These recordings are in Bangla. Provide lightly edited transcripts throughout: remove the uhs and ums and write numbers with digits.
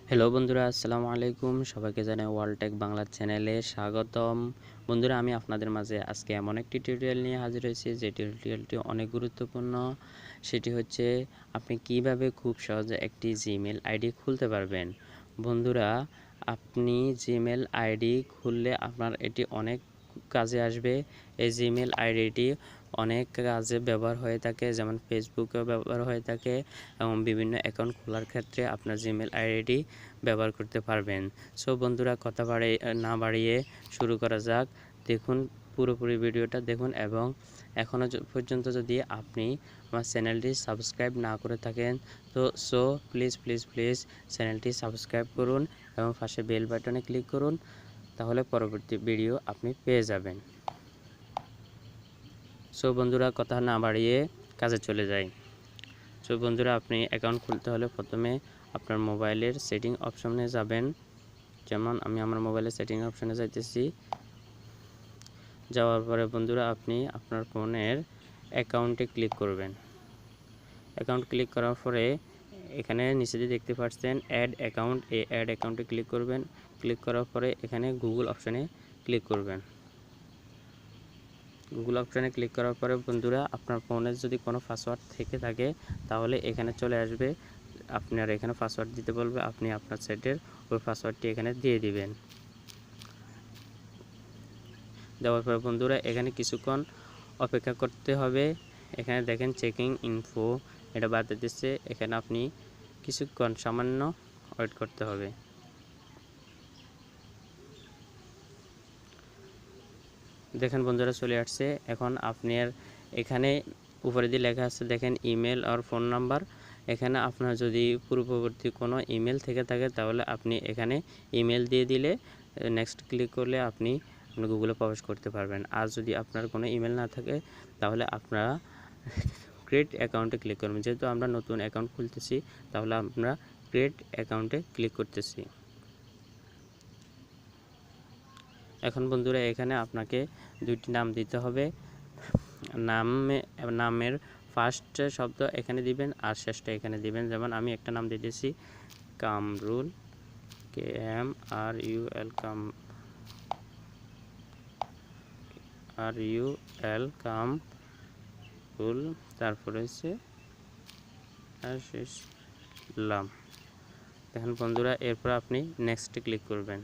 হ্যালো বন্ধুরা, আসসালামু আলাইকুম। সবাইকে জানাই ওয়ার্ল্ড টেক বাংলা চ্যানেলে স্বাগতম। বন্ধুরা, আমি আপনাদের মাঝে আজকে এমন একটি টিউটোরিয়াল নিয়ে হাজির হয়েছি যে টিউটোরিয়ালটি অনেক গুরুত্বপূর্ণ। সেটি হচ্ছে আপনি কিভাবে খুব সহজে একটি জিমেল আইডি খুলতে পারবেন। বন্ধুরা, আপনি জিমেল আইডি খুললে আপনার এটি অনেক কাজে আসবে। এই জিমেল আইডিটি অনেক কাজে ব্যবহার হয়ে থাকে, যেমন ফেসবুকেও ব্যবহার হয়ে থাকে এবং বিভিন্ন অ্যাকাউন্ট খোলার ক্ষেত্রে আপনার জিমেল আইডি ব্যবহার করতে পারবেন। সো বন্ধুরা, কথা না বাড়িয়ে শুরু করা যাক। দেখুন, পুরোপুরি ভিডিওটা দেখুন এবং এখনও পর্যন্ত যদি আপনি আমার চ্যানেলটি সাবস্ক্রাইব না করে থাকেন তো প্লিজ চ্যানেলটি সাবস্ক্রাইব করুন এবং পাশে বেল বাটনে ক্লিক করুন, তাহলে পরবর্তী ভিডিও আপনি পেয়ে যাবেন। সো বন্ধুরা, কথা না বাড়িয়ে কাজে চলে যাই। সো বন্ধুরা, আপনি অ্যাকাউন্ট খুলতে হলে প্রথমে আপনার মোবাইলের সেটিং অপশনে যাবেন। যেমন আমি আমার মোবাইলের সেটিং অপশনে যাইতেছি। যাওয়ার পরে বন্ধুরা, আপনি আপনার ফোনের অ্যাকাউন্টে ক্লিক করবেন। অ্যাকাউন্ট ক্লিক করার পরে এখানে নিচে দিয়ে দেখতে পাচ্ছেন অ্যাড অ্যাকাউন্ট, এই অ্যাড অ্যাকাউন্টে ক্লিক করবেন। ক্লিক করার পরে এখানে গুগল অপশনে ক্লিক করবেন। গুগল অপশানে ক্লিক করার পরে বন্ধুরা, আপনার ফোনে যদি কোনো পাসওয়ার্ড থেকে থাকে তাহলে এখানে চলে আসবে। আপনার এখানে পাসওয়ার্ড দিতে বলবে, আপনি আপনার সেটের ওই পাসওয়ার্ডটি এখানে দিয়ে দিবেন। দেওয়ার পরে বন্ধুরা, এখানে কিছুক্ষণ অপেক্ষা করতে হবে। এখানে দেখেন চেকিং ইনফো, এটা বাদ দিচ্ছে। এখানে আপনি কিছুক্ষণ সামান্য ওয়েট করতে হবে। দেখেন বন্ধুরা, চলে আসছে। এখন আপনার এখানে উপরে দিয়ে লেখা আছে দেখেন ইমেল আর ফোন নাম্বার। এখানে আপনার যদি পূর্ববর্তী কোনো ইমেল থেকে থাকে তাহলে আপনি এখানে ইমেল দিয়ে দিলে নেক্সট ক্লিক করলে আপনি গুগলে প্রবেশ করতে পারবেন। আর যদি আপনার কোনো ইমেল না থাকে তাহলে আপনারা ক্রিয়েট অ্যাকাউন্টে ক্লিক করবেন। যেহেতু আমরা নতুন অ্যাকাউন্ট খুলতেছি তাহলে আমরা ক্রিয়েট অ্যাকাউন্টে ক্লিক করতেছি। এখন বন্ধুরা, এখানে আপনাকে দুইটি নাম দিতে হবে। নামের ফার্স্ট শব্দ এখানে দিবেন আর শেষটা এখানে দিবেন। যেমন আমি একটা নাম দিতেছি কামরুল, KMRUL, কামরুল, তারপরে হচ্ছে আসলাম। দেখেন বন্ধুরা, এরপর আপনি নেক্সটে ক্লিক করবেন।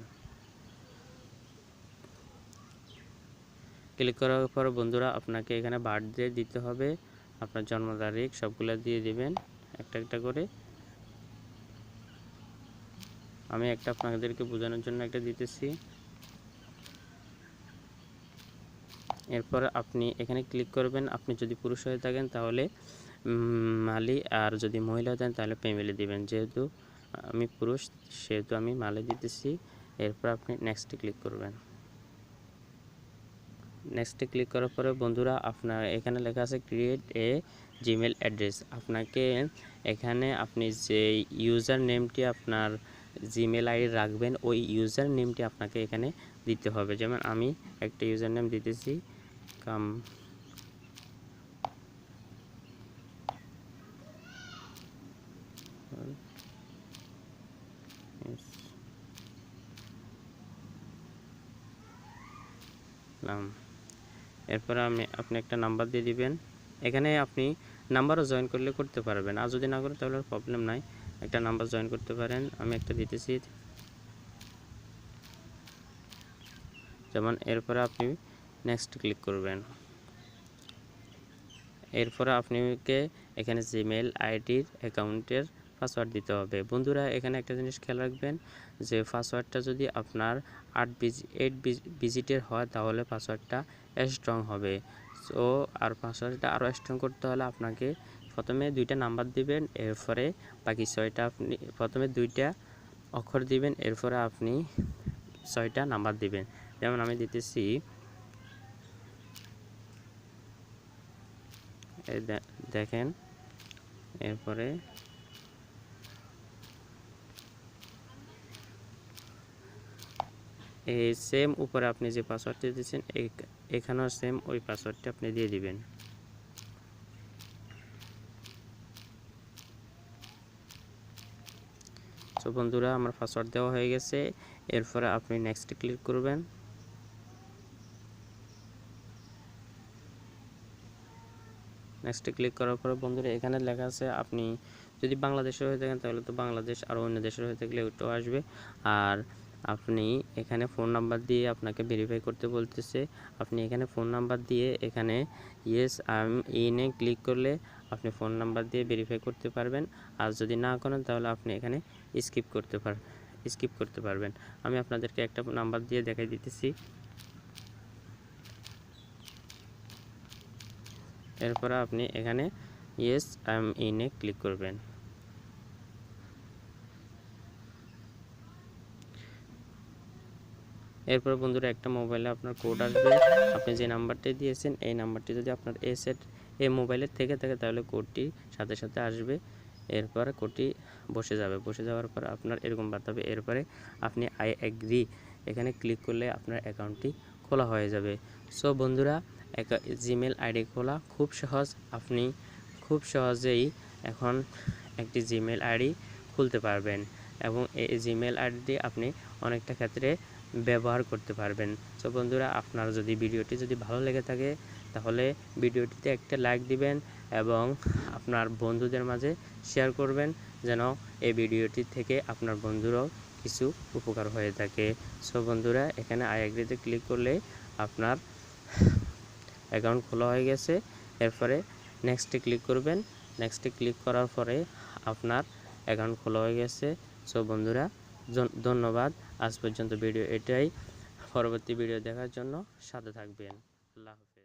ক্লিক করার পর বন্ধুরা, আপনাকে এখানে বার্থডে দিতে হবে, আপনার জন্ম তারিখ সবগুলো দিয়ে দিবেন একটা একটা করে। আমি একটা আপনাদেরকে বোঝানোর জন্য একটা দিতেছি। এরপর আপনি এখানে ক্লিক করবেন। আপনি যদি পুরুষ হয়ে থাকেন তাহলে মালি, আর যদি মহিলা হয়ে থাকেন তাহলে ফ্যামিলি দিবেন। যেহেতু আমি পুরুষ সেহেতু আমি মালি দিতেছি। এরপর আপনি নেক্সটে ক্লিক করবেন। নেক্সটে ক্লিক করার পরে বন্ধুরা, আপনার এখানে লেখা আছে ক্রিয়েট এ জিমেল অ্যাড্রেস। আপনাকে এখানে আপনি যে ইউজার নেমটি আপনার জিমেল আইডি রাখবেন ওই ইউজার নেমটি আপনাকে এখানে দিতে হবে। যেমন আমি একটা ইউজার নেম দিতেছি এরপর আপনি একটা নাম্বার দিয়ে দিবেন। এখানে আপনি নাম্বারও জয়েন করলে করতে পারবেন, আর যদি না করে তাহলে প্রবলেম নাই, একটা নাম্বার জয়েন করতে পারেন। আমি একটা দিতেছি যেমন। এরপরে আপনি নেক্সট ক্লিক করবেন। এরপরে আপনাকে এখানে জিমেল আইডির অ্যাকাউন্টের পাসওয়ার্ড দিতে হবে। বন্ধুরা, এখানে একটা জিনিস খেয়াল রাখবেন যে পাসওয়ার্ডটা যদি আপনার 8 ডিজিটের হয় তাহলে পাসওয়ার্ডটা স্ট্রং হবে। সো আর পাসওয়ার্ডটা আরও স্ট্রং করতে হলে আপনাকে প্রথমে 2টা নাম্বার দিবেন, এরপরে বাকি 6টা আপনি প্রথমে 2টা অক্ষর দিবেন, এরপরে আপনি 6টা নাম্বার দিবেন। যেমন আমি দিতেছি, দেখেন। এরপরে এই সেম উপরে আপনি যে পাসওয়ার্ডটি দিয়েছেন এখানেও সেম ওই পাসওয়ার্ডটি আপনি দিয়ে দিবেন। সো বন্ধুরা আমার পাসওয়ার্ড দেওয়া হয়ে গেছে। এরপরে আপনি নেক্সট ক্লিক করবেন। নেক্সট ক্লিক করার পরে বন্ধুরা এখানে লেখা আছে, আপনি যদি বাংলাদেশের হয়ে থাকেন তাহলে তো বাংলাদেশ, আর অন্য দেশের হয়ে থাকলে ওটাও আসবে। আর আপনি এখানে ফোন নাম্বার দিয়ে আপনাকে ভেরিফাই করতে বলতেছে। আপনি এখানে ফোন নাম্বার দিয়ে এখানে ইয়েস আই এম ইনে ক্লিক করলে আপনি ফোন নাম্বার দিয়ে ভেরিফাই করতে পারবেন। আর যদি না করেন তাহলে আপনি এখানে স্কিপ করতে পারবেন। আমি আপনাদেরকে একটা নাম্বার দিয়ে দেখাই দিতেছি। এরপরে আপনি এখানে ইয়েস আই এম ইনে ক্লিক করবেন। এরপর বন্ধুরা একটা মোবাইলে আপনার কোড আসবে। আপনি যে নাম্বারটি দিয়েছেন এই নাম্বারটি যদি আপনার এই মোবাইলের থেকে থাকে তাহলে কোডটি সাথে সাথে আসবে। এরপরে কোডটি বসে যাওয়ার পর আপনার এরকম বাতাবে। এরপরে আপনি আই এগ্রি এখানে ক্লিক করলে আপনার অ্যাকাউন্টটি খোলা হয়ে যাবে। সো বন্ধুরা জিমেল আইডি খোলা খুব সহজ। আপনি খুব সহজেই এখন একটি জিমেল আইডি খুলতে পারবেন এবং এই জিমেল আইডিটি আপনি অনেকটা ক্ষেত্রে ব্যবহার করতে পারবেন। সো বন্ধুরা আপনার যদি ভিডিওটি যদি ভালো লেগে থাকে তাহলে ভিডিওটিতে একটা লাইক দিবেন এবং আপনার বন্ধুদের মাঝে শেয়ার করবেন, যেন এই ভিডিওটি থেকে আপনার বন্ধুরাও কিছু উপকার হয়ে থাকে। সো বন্ধুরা এখানে আই এগ্রিতে ক্লিক করলে আপনার অ্যাকাউন্ট খোলা হয়ে গেছে। এরপরে নেক্সটে ক্লিক করবেন। নেক্সটে ক্লিক করার পরে আপনার অ্যাকাউন্ট খোলা হয়ে গেছে। সো বন্ধুরা ধন্যবাদ। আজ পর্যন্ত ভিডিও এটাই। পরবর্তী ভিডিও দেখার জন্য সাথে থাকবেন। আল্লাহ হাফেজ।